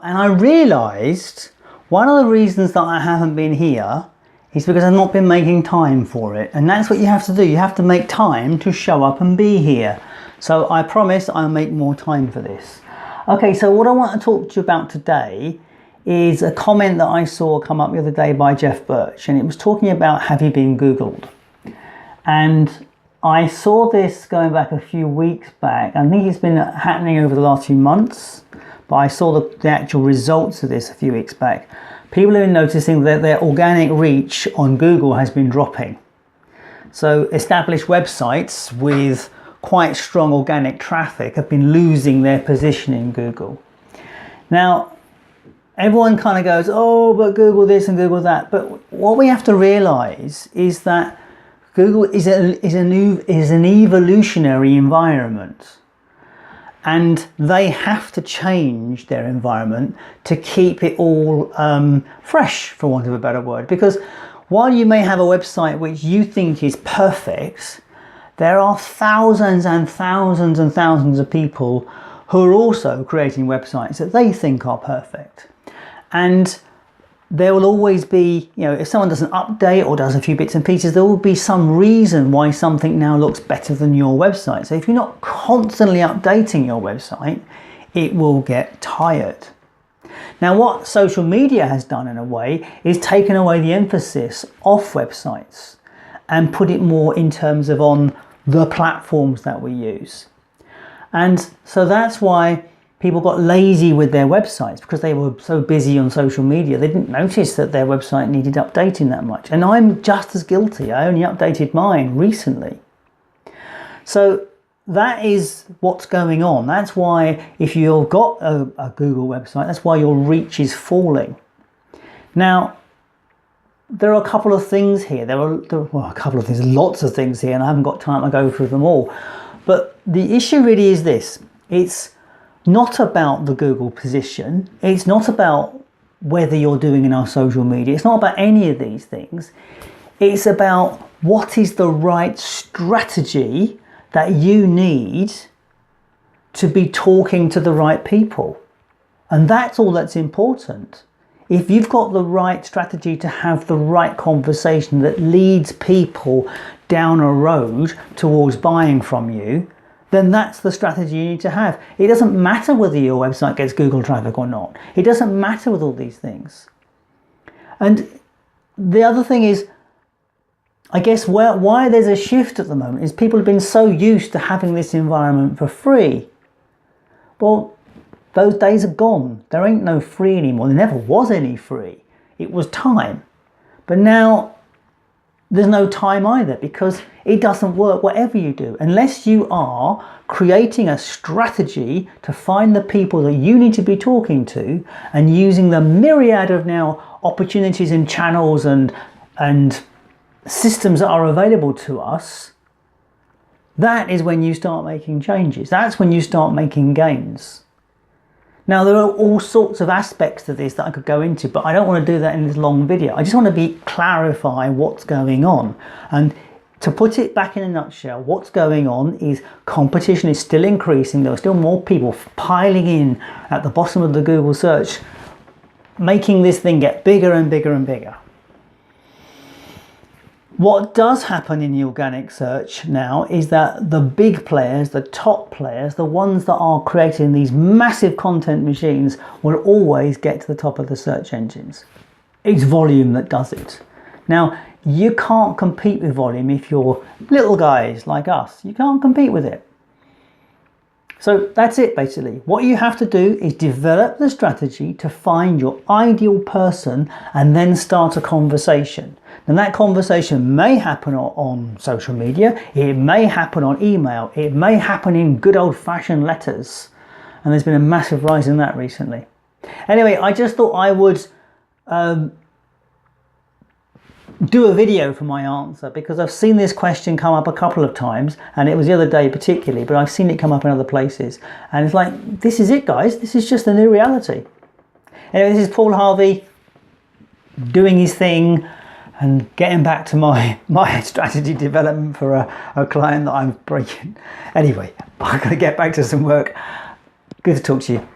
And I realised one of the reasons that I haven't been here is because I've not been making time for it. And that's what you have to do. You have to make time to show up and be here. So I promise I'll make more time for this. Okay, so what I want to talk to you about today is a comment that I saw come up the other day by Jeff Birch, and it was talking about, have you been Googled? And I saw this going back a few weeks back. I think it's been happening over the last few months, but I saw the actual results of this a few weeks back. People have been noticing that their organic reach on Google has been dropping. So established websites with quite strong organic traffic have been losing their position in Google. Now, everyone kind of goes, oh, but Google this and Google that. But what we have to realize is that Google is an evolutionary environment. And they have to change their environment to keep it all fresh, for want of a better word. Because while you may have a website which you think is perfect, there are thousands and thousands and thousands of people who are also creating websites that they think are perfect. And there will always be, you know, if someone does an update or does a few bits and pieces, there will be some reason why something now looks better than your website. So if you're not constantly updating your website, it will get tired. Now, what social media has done in a way is taken away the emphasis off websites and put it more in terms of on the platforms that we use. And so that's why people got lazy with their websites, because they were so busy on social media. They didn't notice that their website needed updating that much. And I'm just as guilty. I only updated mine recently. So that is what's going on. That's why if you've got a Google website, that's why your reach is falling. Now, there are a couple of things here. Lots of things here, and I haven't got time to go through them all. But the issue really is this. It's not about the Google position. It's not about whether you're doing enough social media. It's not about any of these things. It's about what is the right strategy that you need to be talking to the right people. And that's all that's important. If you've got the right strategy to have the right conversation that leads people down a road towards buying from you, then that's the strategy you need to have. It doesn't matter whether your website gets Google traffic or not. It doesn't matter with all these things. And the other thing is, I guess why there's a shift at the moment is people have been so used to having this environment for free. Well, those days are gone. There ain't no free anymore. There never was any free. It was time. But now there's no time either, because it doesn't work whatever you do. Unless you are creating a strategy to find the people that you need to be talking to and using the myriad of now opportunities and channels and systems that are available to us, that is when you start making changes. That's when you start making gains. Now, there are all sorts of aspects to this that I could go into, but I don't want to do that in this long video. I just want to clarify what's going on. And to put it back in a nutshell, what's going on is competition is still increasing. There are still more people piling in at the bottom of the Google search, making this thing get bigger and bigger and bigger. What does happen in the organic search now is that the big players, the top players, the ones that are creating these massive content machines will always get to the top of the search engines. It's volume that does it. Now, you can't compete with volume if you're little guys like us. You can't compete with it. So that's it basically. What you have to do is develop the strategy to find your ideal person and then start a conversation. And that conversation may happen on social media, it may happen on email, it may happen in good old-fashioned letters. And there's been a massive rise in that recently. Anyway, I just thought I would do a video for my answer, because I've seen this question come up a couple of times, and it was the other day particularly, but I've seen it come up in other places. And it's like, this is it, guys. This is just the new reality. Anyway, this is Paul Harvey doing his thing and getting back to my strategy development for a client that I'm breaking. Anyway, I'm going to get back to some work. Good to talk to you.